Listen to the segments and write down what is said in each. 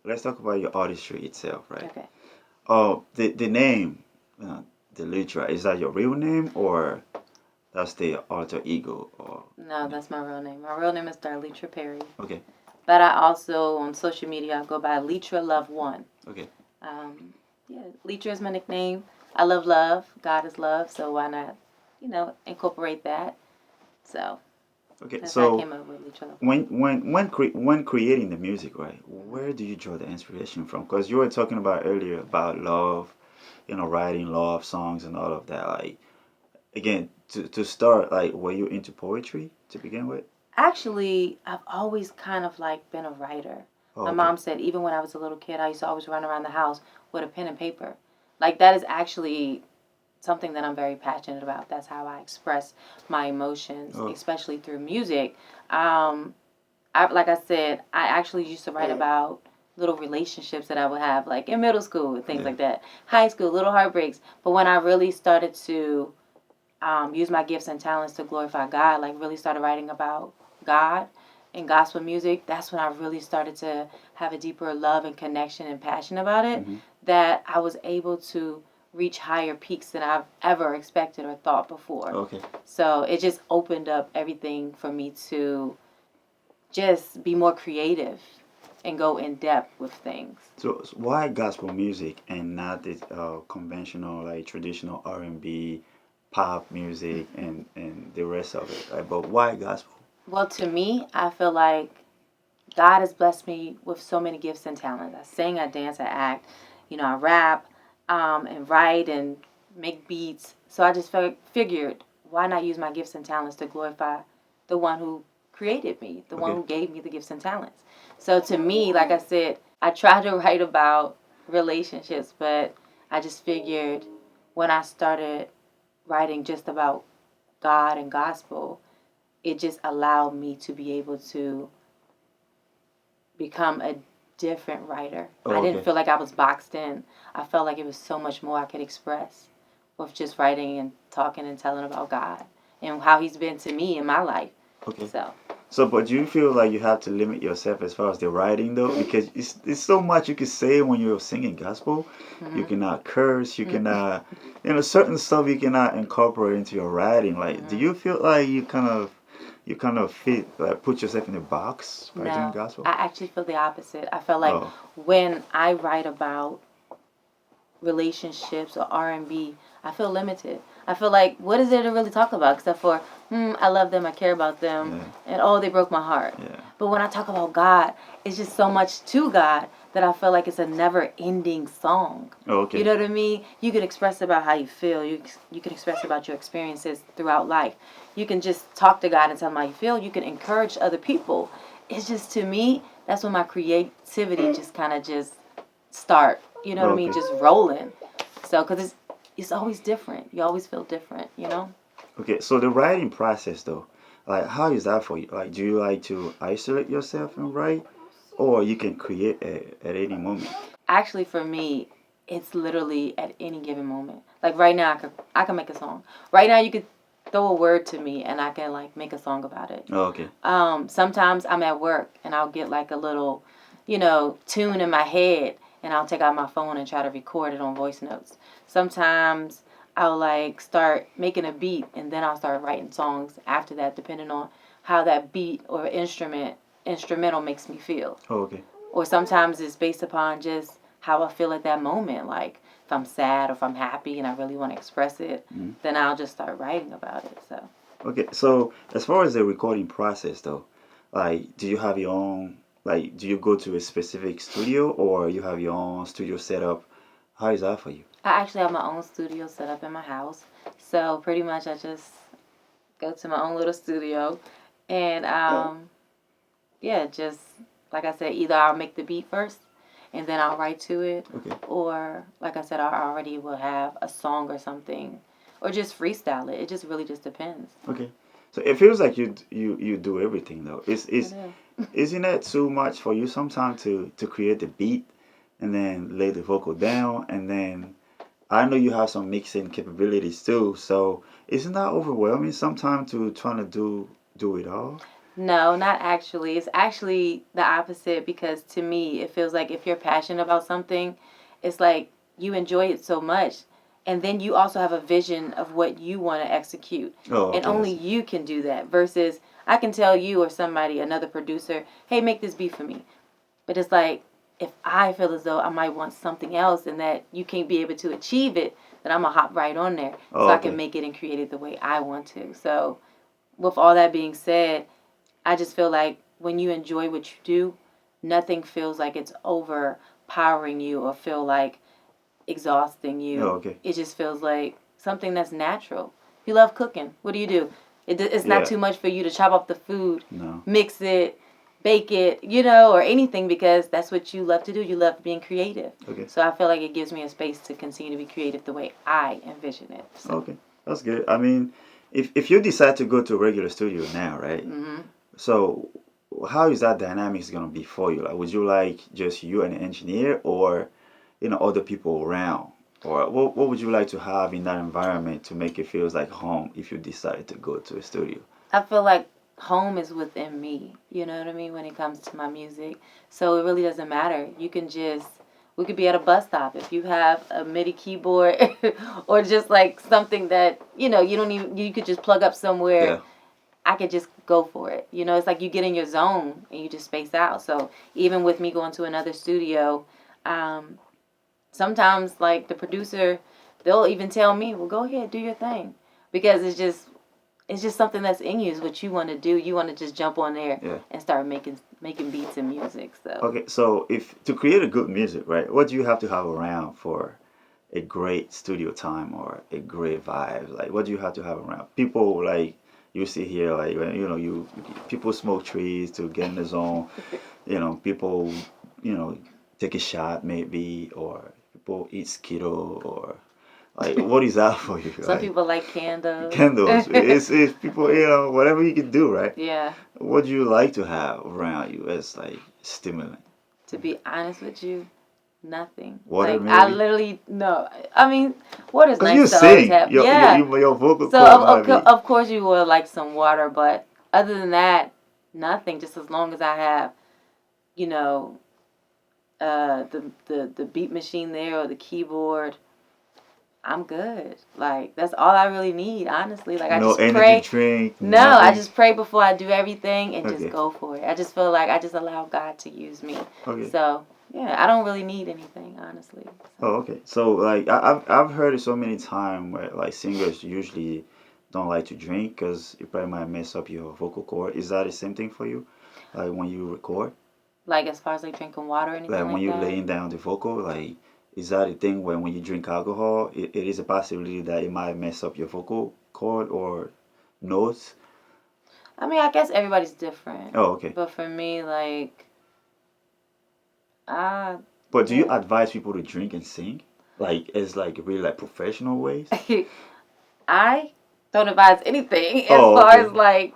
let's talk about your artistry itself, right? Okay. Oh, the name, uh, the Litra, is that your real name or that's the alter ego? Or No, that's my real name. My real name is Darlitra Perry. okay, But I also, on social media, I go by Litra Love One. okay, Um, yeah, Litra is my nickname. I love love. God is love. So why not, incorporate that? So okay. that's how I So came up with Litra Love One. when creating the music, right? Where do you draw the inspiration from? Because you were talking about earlier about love, writing love songs and all of that. Like again, to start, like, were you into poetry to begin with? Actually, I've always kind of like been a writer. Oh, My okay. mom said even when I was a little kid, I used to always run around the house with a pen and paper. Like that is actually something that I'm very passionate about. That's how I express my emotions, Oh, especially through music. Um, like I said, I actually used to write about little relationships that I would have, like in middle school and things yeah. like that, high school, little heartbreaks. But when I really started to use my gifts and talents to glorify God, like really started writing about God and gospel music, that's when I really started to have a deeper love and connection and passion about it, Hmm. that I was able to reach higher peaks than I've ever expected or thought before. Okay. So it just opened up everything for me to just be more creative and go in depth with things. So why gospel music and not the conventional, like traditional R&B, pop music, and the rest of it? Like, but why gospel? Well, to me, I feel like God has blessed me with so many gifts and talents. I sing, I dance, I act, I rap, and write and make beats. So I just figured, why not use my gifts and talents to glorify the one who created me, the one Okay. who gave me the gifts and talents. So to me, like I said, I try to write about relationships, but I just figured when I started writing just about God and gospel, it just allowed me to be able to become a different writer. I Oh, didn't okay. feel like I was boxed in. I felt like it was so much more I could express with just writing and talking and telling about God and how He's been to me in my life. Okay. So, So, but do you feel like you have to limit yourself as far as the writing though? Because it's so much you can say when you're singing gospel. You hmm cannot curse. You hmm cannot, certain stuff you cannot incorporate into your writing. Like, do hmm you feel like you kind of fit, like, put yourself in a box by doing no, gospel? I actually feel the opposite. I feel like Oh, when I write about relationships or R&B, I feel limited. I feel like what is there to really talk about except for I love them, I care about them, yeah, and oh they broke my heart. yeah. But when I talk about God, it's just so much to God that I feel like it's a never-ending song. Oh, You okay, know what I mean? You can express about how you feel. You can express about your experiences throughout life. You can just talk to God and tell him how you feel. You can encourage other people. It's just to me that's when my creativity just kind of just start. You know oh, what I mean? okay, Just rolling. So, cause it's always different. You always feel different. You know. okay. So the writing process though, like, how is that for you? Like, do you like to isolate yourself and write, or you can create at any moment? Actually, for me, it's literally at any given moment. Like right now, I can make a song. Right now, you could throw a word to me, and I can like make a song about it. Oh, okay, Sometimes I'm at work, and I'll get like a little, tune in my head, and I'll take out my phone and try to record it on voice notes. Sometimes I'll like start making a beat, and then I'll start writing songs after that, depending on how that beat or instrumental makes me feel. oh, okay. Or sometimes it's based upon just how I feel at that moment. Like if I'm sad or if I'm happy and I really want to express it, Mhm. then I'll just start writing about it. So Okay, so as far as the recording process though, like, do you have your own, like, do you go to a specific studio or you have your own studio setup? How is that for you? I actually have my own studio set up in my house. So pretty much I just go to my own little studio and yeah, just like I said, either I'll make the beat first and then I'll write to it, Okay, or like I said, I already will have a song or something, or just freestyle it. It just really just depends. okay. So it feels like you do everything though. Is I is do. isn't that too much for you sometimes to create the beat and then lay the vocal down and then I know you have some mixing capabilities too, so isn't that overwhelming sometimes to trying to do it all? No, not actually. It's actually the opposite because to me, it feels like if you're passionate about something, it's like you enjoy it so much. And then you also have a vision of what you want to execute. Oh, And okay, I only see. you can do that versus I can tell you or somebody, another producer, hey, make this beat for me. But it's like, if I feel as though I might want something else and that you can't be able to achieve it, then I'm going to hop right on there so Oh, I can okay. make it and create it the way I want to. So, with all that being said, I just feel like when you enjoy what you do, nothing feels like it's overpowering you or feel like exhausting Oh, you. okay. It just feels like something that's natural. You love cooking. What do? It's not Yeah. too much for you to chop up the food, No. mix it, bake it, or anything because that's what you love to do. You love being creative. Okay. So I feel like it gives me a space to continue to be creative the way I envision it. So, Okay. That's good. I mean, if you decide to go to a regular studio now, right? hmm So how is that dynamics gonna be for you? Like, would you like just you and an engineer, or other people around, or what would you like to have in that environment to make it feels like home if you decide to go to a studio? I feel like home is within me. You know what I mean when it comes to my music. So it really doesn't matter. We could be at a bus stop if you have a MIDI keyboard or just like something that you don't even you could just plug up somewhere. Yeah. I could just go for it. It's like you get in your zone and you just space out. So even with me going to another studio, um, sometimes like the producer, they'll even tell me, "Well, go ahead, do your thing," because it's just something that's in you. Is what you want to do. You want to just jump on there Yeah. and start making beats and music. So Okay. So if to create a good music, right, what do you have to have around for a great studio time or a great vibe? Like, what do you have to have around? People like you see here, like when you people smoke trees to get in the zone. People, you know, take a shot maybe, or people eat Skittle, or like, what is that for you? some Like people like candles. candles. It's people, whatever you can do, right? Yeah. What do you like to have around you as like stimulant? To be honest with you, nothing. Water Like I maybe? literally no. I mean, what is Cause you nice to always sing, have? Yeah. your vocal So cord might be. of course you would like some water, but other than that, nothing. Just as long as I have, you know, the beat machine there or the keyboard, I'm good. Like that's all I really need, honestly. Like I No just energy pray. drink, No, I nothing. just pray before I do everything and just Okay, go for it. I just feel like I just allow God to use me. okay. So yeah, I don't really need anything, honestly. So Oh, okay. So like I've heard it so many times where like singers usually don't like to drink because it probably might mess up your vocal cord. Is that the same thing for you? Like when you record, like as far as like drinking water or anything like when like you're that. laying down the vocal, like is that a thing where when you drink alcohol, it is a possibility that it might mess up your vocal cord or notes? I mean, I guess everybody's different, Oh, okay. but for me, like I But do you yeah. advise people to drink and sing? Like as like really like professional ways? I don't advise anything as Oh, far okay. as like,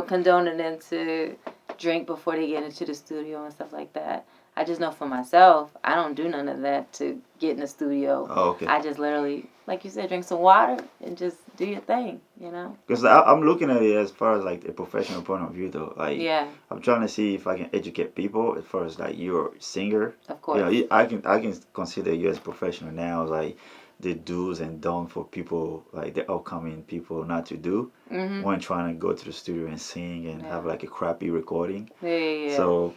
condoning them to drink before they get into the studio and stuff like that. I just know for myself, I don't do none of that to get in the studio. Oh, okay. I just literally, like you said, drink some water and just do your thing. Because I'm looking at it as far as like a professional point of view, though. Like, Yeah, I'm trying to see if I can educate people as far as like you're a singer. of course. I can consider you as a professional now, like the do's and don'ts for people, like the upcoming people not to do Mhm. when trying to go to the studio and sing and Yeah. have like a crappy recording. Yeah, yeah, yeah. So,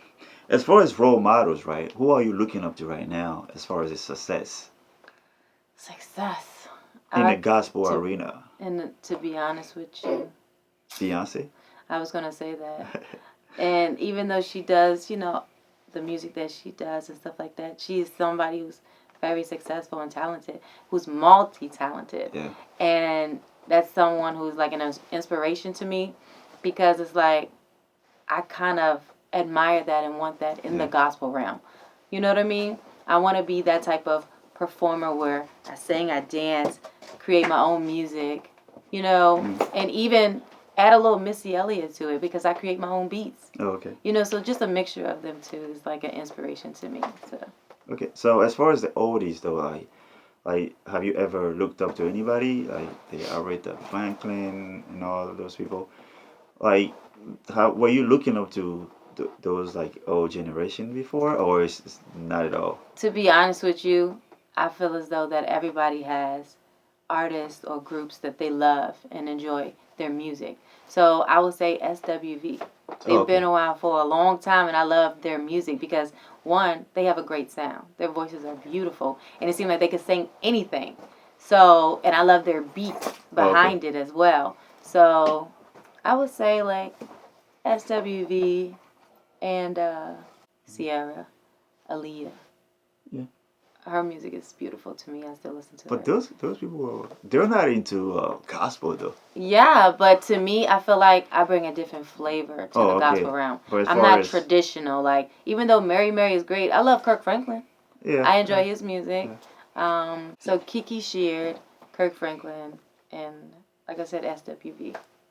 as far as role models, right? Who are you looking up to right now as far as his success Success. in the I gospel to arena? and to be honest with you, Beyonce? I was gonna say that. And even though she does, the music that she does and stuff like that, she is somebody who's very successful and talented, who's multi-talented. Yeah. And that's someone who's like an inspiration to me because it's like I kind of admire that and want that in the Yeah. gospel realm. You know what I mean? I want to be that type of performer where I sing, I dance, create my own music, Mm. and even add a little Missy Elliott to it because I create my own beats. Oh, okay. So just a mixture of them two is like an inspiration to me. So Okay, so as far as the oldies though, like have you ever looked up to anybody like the Aretha Franklin and all of those people? Like how were you looking up to those like old generation before, or is it's not at all? To be honest with you, I feel as though that everybody has artists or groups that they love and enjoy their music. So I would say SWV. Oh, They've been okay. around for a long time, and I love their music because one, they have a great sound. Their voices are beautiful, and it seems like they can sing anything. So, and I love their beat Oh, okay. behind it as well. So, I would say like SWV and Sierra, Aaliyah. Yeah. Her music is beautiful to me. I still listen to But her. those people they're not into gospel though. Yeah, but to me, I feel like I bring a different flavor to Oh, the gospel okay. realm. But as I'm far not as traditional. Like, even though Mary Mary is great, I love Kirk Franklin. yeah, I yeah, enjoy his music. yeah. So Kiki Sheard, Kirk Franklin, and like I said, SWV.